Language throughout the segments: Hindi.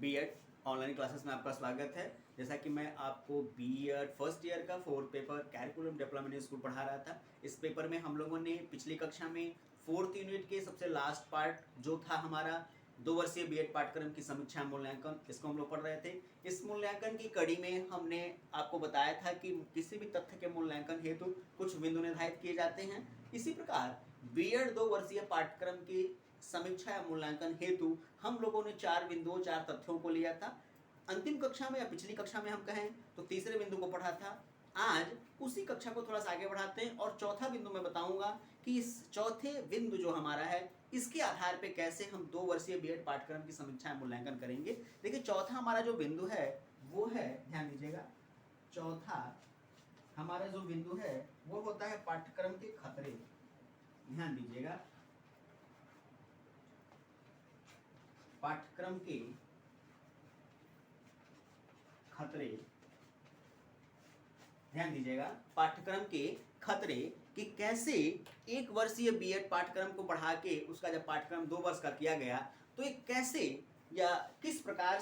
बीएड ऑनलाइन क्लासेस में आपका स्वागत है। जैसा कि मैं आपको बीएड फर्स्ट ईयर का 4 पेपर कैरिकुलम डेवलपमेंट स्कूल पढ़ा रहा था। इस पेपर में हम लोगों ने पिछली कक्षा में 4th यूनिट के सबसे लास्ट पार्ट जो था हमारा 2 वर्षीय बीएड पाठ्यक्रम की समीक्षा मूल्यांकन, इसको हम लोग पढ़ रहे थे। इस मूल्यांकन की कड़ी में हमने आपको बताया था कि किसी भी तथ्य के मूल्यांकन हेतु कुछ बिंदु निर्धारित किए जाते हैं। इसी प्रकार बीएड 2 वर्षीय पाठ्यक्रम की समीक्षा या मूल्यांकन हेतु हम लोगों ने 4 बिंदुओं 4 तथ्यों को लिया था। अंतिम कक्षा में या पिछली कक्षा में हम कहें तो तीसरे बिंदु को पढ़ा था। आज उसी कक्षा को थोड़ा सा आगे बढ़ाते हैं और चौथा बिंदु मैं बताऊंगा कि इस चौथे बिंदु जो हमारा है इसके आधार पे कैसे हम 2 वर्षीय बीएड पाठ्यक्रम की समीक्षा या मूल्यांकन करेंगे। देखिए चौथा हमारा जो बिंदु है वो है, ध्यान दीजिएगा, चौथा हमारा जो बिंदु है वो होता है पाठ्यक्रम के खतरे। ध्यान दीजिएगा, पाठ्यक्रम के खतरे। ध्यान दीजिएगा, पाठ्यक्रम के खतरे कि कैसे 1 वर्षीय बीएड पाठ्यक्रम को बढ़ा के उसका जब पाठ्यक्रम 2 वर्ष का किया गया तो ये कैसे या किस प्रकार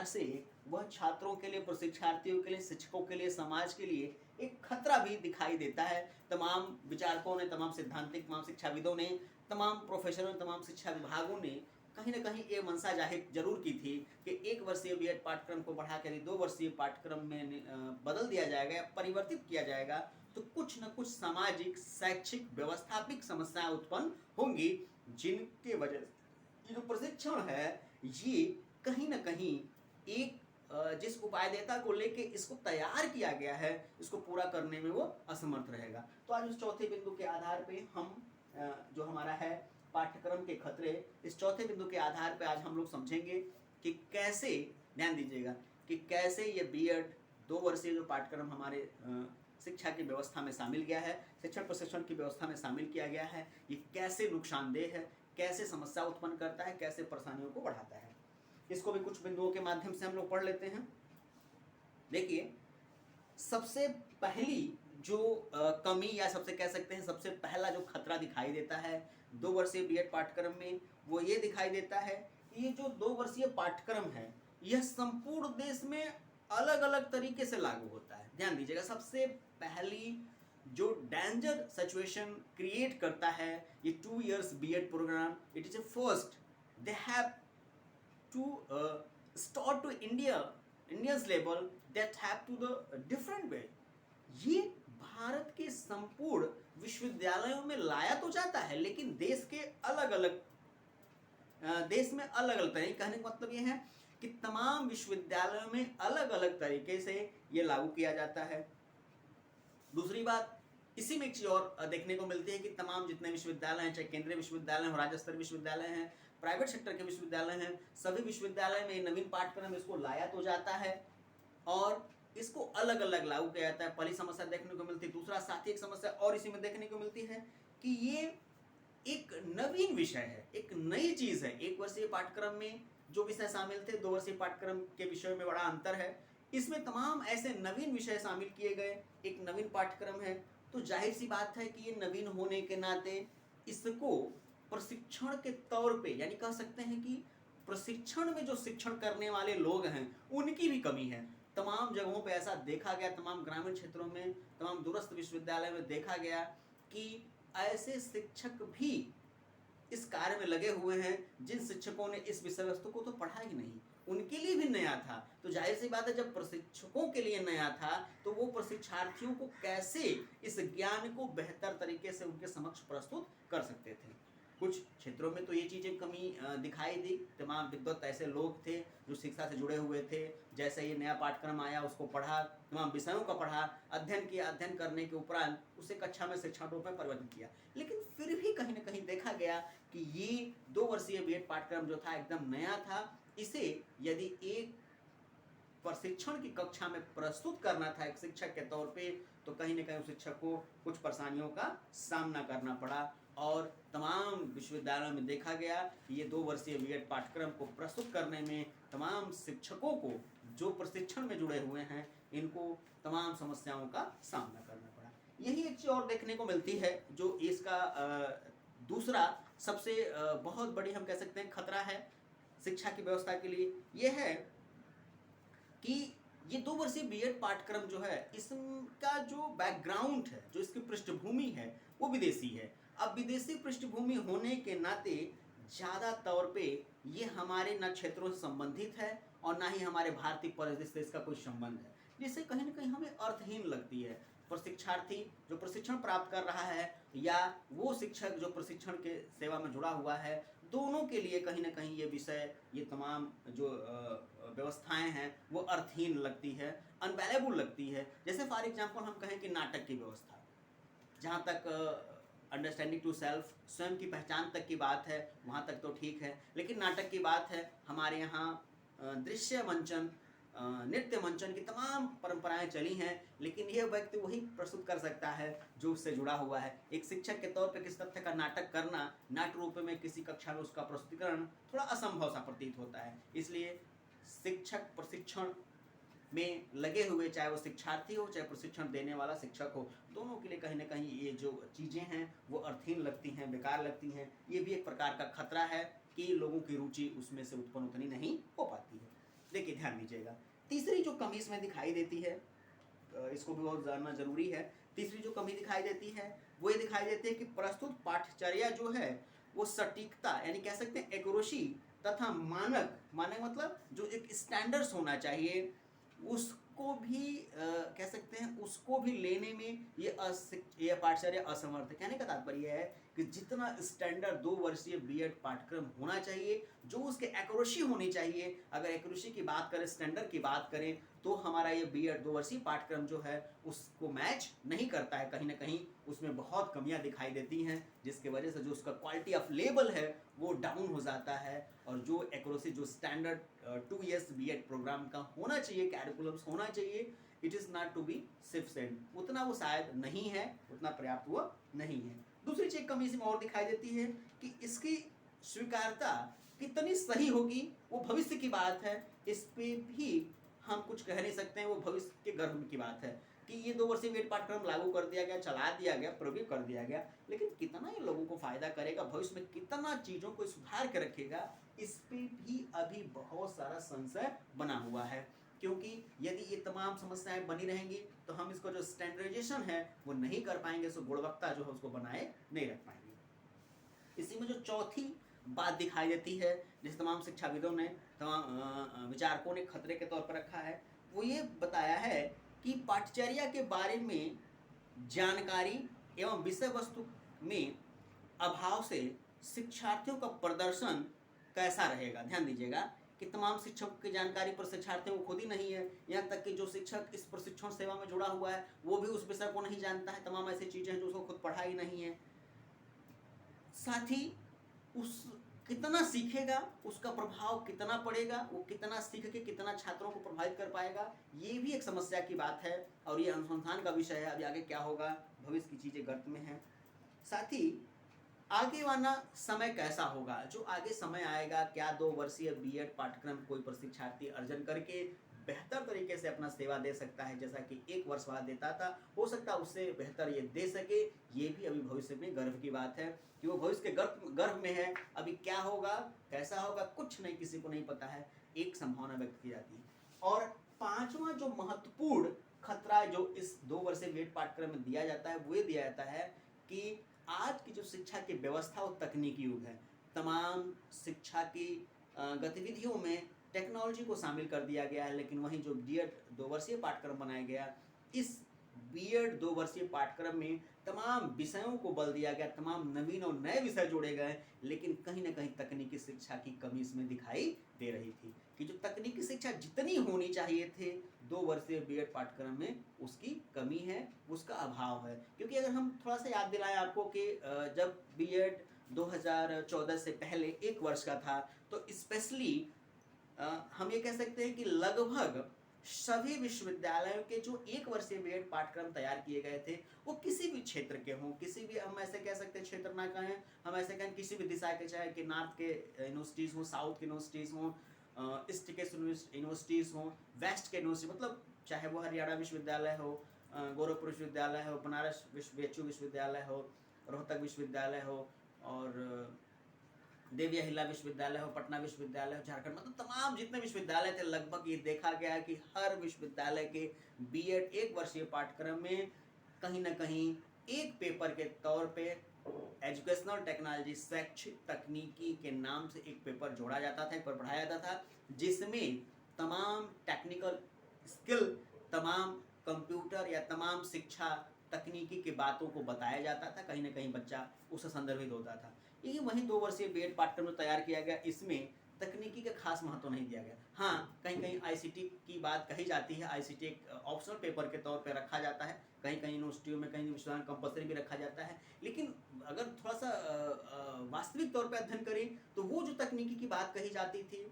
से वह छात्रों के लिए, प्रशिक्षार्थियों के लिए, शिक्षकों के लिए, समाज के लिए एक खतरा भी दिखाई देता है। तमाम विचारकों ने, तमाम सिद्धांतिक, तमाम शिक्षाविदों ने, तमाम प्रोफेसरों ने, तमाम शिक्षा विभागों ने कहीं ना कहीं ये मंशा जाहिर जरूर की थी कि 1 वर्षीय बीएड पाठ्यक्रम को बढ़ा कर 2 वर्षीय पाठ्यक्रम में बदल दिया जाएगा या परिवर्तित किया जाएगा तो कुछ न कुछ सामाजिक, शैक्षिक, व्यवस्थापिक समस्याएं उत्पन्न होंगी, जिनके वजह से जो प्रशिक्षण है ये कहीं ना कहीं एक जिस उपायदेता को लेके इसको तैयार किया गया है इसको पूरा करने में वो असमर्थ रहेगा। तो आज उस चौथे बिंदु के आधार पे हम जो हमारा है पाठ्यक्रम के खतरे, इस चौथे बिंदु के आधार पे आज हम लोग समझेंगे कि कैसे, ध्यान दीजिएगा, कि कैसे ये बीएड 2 वर्षीय जो पाठ्यक्रम हमारे शिक्षा की व्यवस्था में शामिल किया है, शिक्षण प्रशिक्षण की व्यवस्था में शामिल किया गया है, ये कैसे नुकसानदेह है, कैसे समस्या उत्पन्न करता है, कैसे परेशानियों को बढ़ाता है। इसको भी कुछ बिंदुओं के माध्यम से हम लोग पढ़ लेते हैं। देखिए, सबसे पहली जो कमी या सबसे कह सकते हैं सबसे पहला जो खतरा दिखाई देता है 2 वर्षीय बीएड पाठ्यक्रम में वो ये दिखाई देता है कि ये जो 2 वर्षीय पाठ्यक्रम है यह संपूर्ण देश में अलग अलग तरीके से लागू होता है। ध्यान दीजिएगा, सबसे पहली जो डेंजर सिचुएशन क्रिएट करता है ये 2 years BEd programme, it is a first they have to start to India's level that have to the different way। ये भारत के संपूर्ण विश्वविद्यालयों में लाया तो जाता है लेकिन देश के अलग अलग देश में अलग अलग तरीके, कहने का मतलब ये है कि तमाम विश्वविद्यालयों में अलग अलग तरीके से ये लागू किया जाता है। दूसरी बात, इसी में एक चीज और देखने को मिलती है कि तमाम जितने विश्वविद्यालय हैं, चाहे केंद्रीय विश्वविद्यालय हो, राज्य स्तरीय विश्वविद्यालय हैं, प्राइवेट सेक्टर के विश्वविद्यालय हैं, सभी विश्वविद्यालय में नवीन पाठ्यक्रम इसको लाया तो जाता है और इसको अलग अलग लागू किया जाता है। पहली समस्या देखने को मिलती है। दूसरा, साथ ही एक समस्या और इसी में देखने को मिलती है कि ये एक नवीन विषय है, एक नई चीज है। 1 वर्षीय पाठ्यक्रम में जो विषय शामिल थे 2 वर्षीय पाठ्यक्रम के विषयों में बड़ा अंतर है। इसमें तमाम ऐसे नवीन विषय शामिल किए गए, एक नवीन पाठ्यक्रम है, तो जाहिर सी बात है कि ये नवीन होने के नाते इसको प्रशिक्षण के तौर पे, यानी कह सकते हैं कि प्रशिक्षण में जो शिक्षण करने वाले लोग हैं उनकी भी कमी है। तमाम जगहों पे ऐसा देखा गया, तमाम ग्रामीण क्षेत्रों में, तमाम दूरस्थ विश्वविद्यालय में देखा गया कि ऐसे शिक्षक भी इस कार्य में लगे हुए हैं जिन शिक्षकों ने इस विषय वस्तु को तो पढ़ा ही नहीं, उनके लिए भी नया था। तो जाहिर सी बात है जब प्रशिक्षकों के लिए नया था तो वो प्रशिक्षार्थियों को कैसे इस ज्ञान को बेहतर तरीके से उनके समक्ष प्रस्तुत कर सकते थे। कुछ क्षेत्रों में तो ये चीज़ें कमी दिखाई दी। तमाम विद्वत ऐसे लोग थे जो शिक्षा से जुड़े हुए थे, जैसे ये नया पाठ्यक्रम आया उसको पढ़ा, तमाम विषयों का पढ़ा, अध्ययन किया, अध्ययन करने के उपरांत उसे कक्षा में शिक्षण रूप में परिवर्तित किया। लेकिन फिर भी कहीं ना कहीं देखा गया कि ये 2 वर्षीय बीएड पाठ्यक्रम जो था एकदम नया था। इसे यदि एक प्रशिक्षण की कक्षा में प्रस्तुत करना था एक शिक्षक के तौर पे तो कहीं ना कहीं उस शिक्षक को कुछ परेशानियों का सामना करना पड़ा और तमाम विश्वविद्यालयों में देखा गया कि ये 2 वर्षीय बीएड पाठ्यक्रम को प्रस्तुत करने में तमाम शिक्षकों को जो प्रशिक्षण में जुड़े हुए हैं इनको तमाम समस्याओं का सामना करना पड़ा। यही एक चीज और देखने को मिलती है जो इसका दूसरा सबसे बहुत बड़ी हम कह सकते हैं खतरा है शिक्षा की व्यवस्था के लिए ये है कि ये 2 वर्षीय बीएड पाठ्यक्रम जो है, इसका जो बैकग्राउंड है, जो इसकी पृष्ठभूमि है, वो विदेशी है। अब विदेशी पृष्ठभूमि होने के नाते ज़्यादा तौर पे ये हमारे ना क्षेत्रों से संबंधित है और ना ही हमारे भारतीय परिदृश्य से इसका कोई संबंध है, जिससे कहीं ना कहीं हमें अर्थहीन लगती है। प्रशिक्षार्थी जो प्रशिक्षण प्राप्त कर रहा है या वो शिक्षक जो प्रशिक्षण के सेवा में जुड़ा हुआ है, दोनों के लिए कहीं ना कहीं ये विषय, ये तमाम जो व्यवस्थाएं हैं वो अर्थहीन लगती है, अनवैल्यूएबल लगती है। जैसे फॉर एग्जांपल हम कहें कि नाटक की व्यवस्था, जहाँ तक अंडरस्टैंडिंग टू सेल्फ, स्वयं की पहचान तक की बात है, वहाँ तक तो ठीक है। लेकिन नाटक की बात है, हमारे यहाँ दृश्य मंचन, नृत्य मंचन की तमाम परंपराएं चली हैं, लेकिन यह व्यक्ति वही प्रस्तुत कर सकता है जो उससे जुड़ा हुआ है। एक शिक्षक के तौर पर किस तथ्य का नाटक करना, नाट्य रूप में किसी कक्षा में उसका प्रस्तुतिकरण थोड़ा असंभव सा प्रतीत होता है। इसलिए शिक्षक प्रशिक्षण में लगे हुए, चाहे वो शिक्षार्थी हो चाहे प्रशिक्षण देने वाला शिक्षक हो, दोनों के लिए कहीं ना कहीं ये जो चीज़ें हैं वो अर्थहीन लगती हैं, बेकार लगती हैं। ये भी एक प्रकार का खतरा है कि लोगों की रुचि उसमें से उत्पन्न उतनी नहीं हो पाती है। देखिए, ध्यान दीजिएगा, तीसरी जो कमी इसमें दिखाई देती है, इसको भी बहुत जानना जरूरी है। तीसरी जो कमी दिखाई देती है वो ये दिखाई देती है कि प्रस्तुत पाठ्यचर्या जो है वो सटीकता, यानी कह सकते हैं एक्यूरेसी तथा मानक, मानक मतलब जो एक स्टैंडर्ड्स होना चाहिए, उसको भी कह सकते हैं, उसको भी लेने में ये पाठ्यचर्या असमर्थ है। कहने का तात्पर्य है कि जितना स्टैंडर्ड 2 वर्षीय बीएड पाठ्यक्रम होना चाहिए, जो उसके एक्यूरेसी होनी चाहिए, अगर एक्यूरेसी की बात करें, स्टैंडर्ड की बात करें, तो हमारा ये बीएड 2 वर्षीय पाठ्यक्रम जो है उसको मैच नहीं करता है। कहीं ना कहीं उसमें बहुत कमियां दिखाई देती हैं, जिसकी वजह से जो उसका क्वालिटी ऑफ लेवल है वो डाउन हो जाता है। और जो एक्यूरेसी, जो स्टैंडर्ड 2 इयर्स बीएड प्रोग्राम का होना चाहिए, कैरिकुलम्स होना चाहिए, it is not to be sufficient, उतना वो शायद नहीं है, उतना पर्याप्त वो नहीं है। दूसरी चीज कमी इसमें और दिखाई देती है कि इसकी स्वीकार्यता कितनी सही होगी वो भविष्य की बात है, इस पे भी हम कुछ कह नहीं सकते हैं। वो भविष्य के गर्भ की बात है कि ये 2 वर्षीय बीएड पाठ्यक्रम लागू कर दिया गया, चला दिया गया, प्रयोग कर दिया गया, लेकिन कितना ये लोगों को फायदा करेगा, भविष्य में कितना चीजों को सुधार के रखेगा, इस पे भी अभी बहुत सारा संशय बना हुआ है। क्योंकि यदि ये तमाम समस्याएं बनी रहेंगी तो हम इसको जो स्टैंडर्डाइजेशन है वो नहीं कर पाएंगे, सो गुणवत्ता जो है उसको बनाए नहीं रख पाएंगे। इसी में जो चौथी बात दिखाई देती है, जिस तमाम शिक्षाविदों ने, तमाम विचारकों ने खतरे के तौर पर रखा है, वो ये बताया है कि पाठ्यचर्या के बारे में जानकारी एवं विषय वस्तु में अभाव से शिक्षार्थियों का प्रदर्शन कैसा रहेगा। ध्यान दीजिएगा कि तमाम शिक्षकों की जानकारी प्रशिक्षार्थियों को खुद ही नहीं है, यहाँ तक कि जो शिक्षक इस प्रशिक्षण सेवा में जुड़ा हुआ है वो भी उस विषय को नहीं जानता है। तमाम ऐसी चीज़ें हैं जो उसको खुद पढ़ा ही नहीं है। साथ ही उस कितना सीखेगा, उसका प्रभाव कितना पड़ेगा, वो कितना सीख के कितना छात्रों को प्रभावित कर पाएगा, ये भी एक समस्या की बात है और ये अनुसंधान का विषय है। अभी आगे क्या होगा, भविष्य की चीज़ें गर्त में है। साथ ही आगे वाला समय कैसा होगा, जो आगे समय आएगा, क्या 2 वर्षीय बीएड पाठ्यक्रम कोई प्रशिक्षार्थी अर्जन करके बेहतर तरीके से अपना सेवा दे सकता है जैसा कि 1 वर्ष बाद देता था, हो सकता है उससे बेहतर ये दे सके। ये भी अभी भविष्य में गर्व की बात है कि वो भविष्य के गर्भ में है। अभी क्या होगा, कैसा होगा, कुछ नहीं, किसी को नहीं पता है, एक संभावना व्यक्त की जाती है। और 5वां जो महत्वपूर्ण खतरा जो इस 2 वर्षीय बीएड पाठ्यक्रम में दिया जाता है वो ये दिया जाता है कि आज की जो शिक्षा की व्यवस्था वो तकनीकी युग है। तमाम शिक्षा की गतिविधियों में टेक्नोलॉजी को शामिल कर दिया गया है, लेकिन वहीं जो बीएड 2 वर्षीय पाठ्यक्रम बनाया गया, इस बीएड 2 वर्षीय पाठ्यक्रम में तमाम विषयों को बल दिया गया, तमाम नवीन और नए विषय जोड़े गए, लेकिन कहीं ना कहीं तकनीकी शिक्षा की कमी इसमें दिखाई दे रही थी कि जो तकनीकी शिक्षा जितनी होनी चाहिए थे 2 वर्षीय बीएड पाठ्यक्रम में, उसकी कमी है, उसका अभाव है। क्योंकि अगर हम थोड़ा सा याद दिलाएं आपको कि जब बीएड 2014 से पहले 1 वर्ष का था, तो स्पेशली हम ये कह सकते हैं कि लगभग सभी विश्वविद्यालयों के जो 1 वर्षीय बीएड पाठ्यक्रम तैयार किए गए थे वो किसी भी क्षेत्र के हों, किसी भी, हम ऐसे कह सकते हैं क्षेत्र ना कहें, हम ऐसे कहें किसी भी दिशा के, चाहे कि नॉर्थ के यूनिवर्सिटीज़ हों, साउथ के यूनिवर्सिटीज़ हों, ईस्ट के यूनिवर्सिटीज़ हों, वेस्ट के यूनिवर्सिटी, मतलब चाहे वो हरियाणा विश्वविद्यालय हो, गोरखपुर विश्वविद्यालय हो, बनारस बीएचयू विश्वविद्यालय हो, रोहतक विश्वविद्यालय हो, और देवी अहिल्या विश्वविद्यालय हो, पटना विश्वविद्यालय हो, झारखंड, मतलब तमाम जितने विश्वविद्यालय थे लगभग ये देखा गया कि हर विश्वविद्यालय के बीएड एक वर्षीय पाठ्यक्रम में कहीं ना कहीं एक पेपर के तौर पे एजुकेशनल टेक्नोलॉजी, शैक्षिक तकनीकी के नाम से एक पेपर जोड़ा जाता था, एक पेपर पढ़ाया जाता था, जिसमें तमाम टेक्निकल स्किल, तमाम कंप्यूटर या तमाम शिक्षा तकनीकी की बातों को बताया जाता था, कहीं ना कहीं बच्चा उससे संदर्भित होता था। ये वहीं 2 वर्षीय बीएड पाठ्यक्रम तैयार किया गया, इसमें तकनीकी का खास महत्व नहीं दिया गया। हाँ, कहीं कहीं आईसीटी की बात कही जाती है, आईसीटी एक ऑप्शनल पेपर के तौर पे रखा जाता है, कहीं कहीं यूनिवर्सिटियों में, कहीं विश्वविद्यालय कंपलसरी भी रखा जाता है, लेकिन अगर थोड़ा सा वास्तविक तौर पे अध्ययन करें तो वो जो तकनीकी की बात कही जाती थी,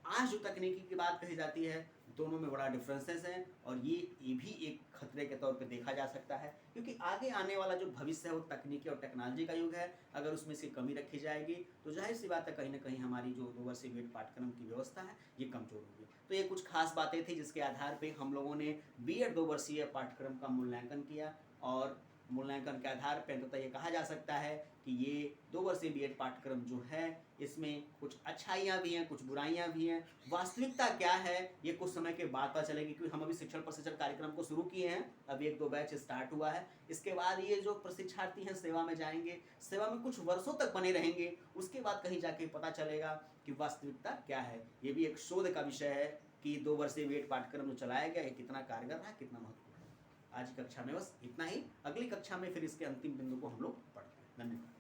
आज जो तकनीकी की बात कही जाती है, दोनों में बड़ा डिफरेंसेस है, और ये भी एक खतरे के तौर पे देखा जा सकता है, क्योंकि आगे आने वाला जो भविष्य है वो तकनीकी और टेक्नोलॉजी का युग है। अगर उसमें से कमी रखी जाएगी तो जाहिर सी बात है कहीं ना कहीं हमारी जो 2 वर्षीय बीएड पाठ्यक्रम की व्यवस्था है ये कमजोर होगी। तो ये कुछ खास बातें थी जिसके आधार पर हम लोगों ने बीएड 2 वर्षीय पाठ्यक्रम का मूल्यांकन किया, और मूल्यांकन के आधार पर अंततः ये कहा जा सकता है कि ये 2 वर्षीय बीएड पाठ्यक्रम जो है इसमें कुछ अच्छाइयाँ भी हैं, कुछ बुराइयाँ भी हैं। वास्तविकता क्या है ये कुछ समय के बाद पता चलेगी, क्योंकि हम अभी शिक्षण प्रशिक्षण कार्यक्रम को शुरू किए हैं, अभी 1-2 बैच स्टार्ट हुआ है। इसके बाद ये जो प्रशिक्षार्थी हैं सेवा में जाएंगे, सेवा में कुछ वर्षों तक बने रहेंगे, उसके बाद कहीं जाके पता चलेगा कि वास्तविकता क्या है। ये भी एक शोध का विषय है कि 2 वर्षीय बीएड पाठ्यक्रम जो चलाया गया ये कितना कारगर रहा, कितना महत्वपूर्ण। आज की कक्षा में बस इतना ही, अगली कक्षा में फिर इसके अंतिम बिंदु को हम लोग पढ़ते हैं। धन्यवाद।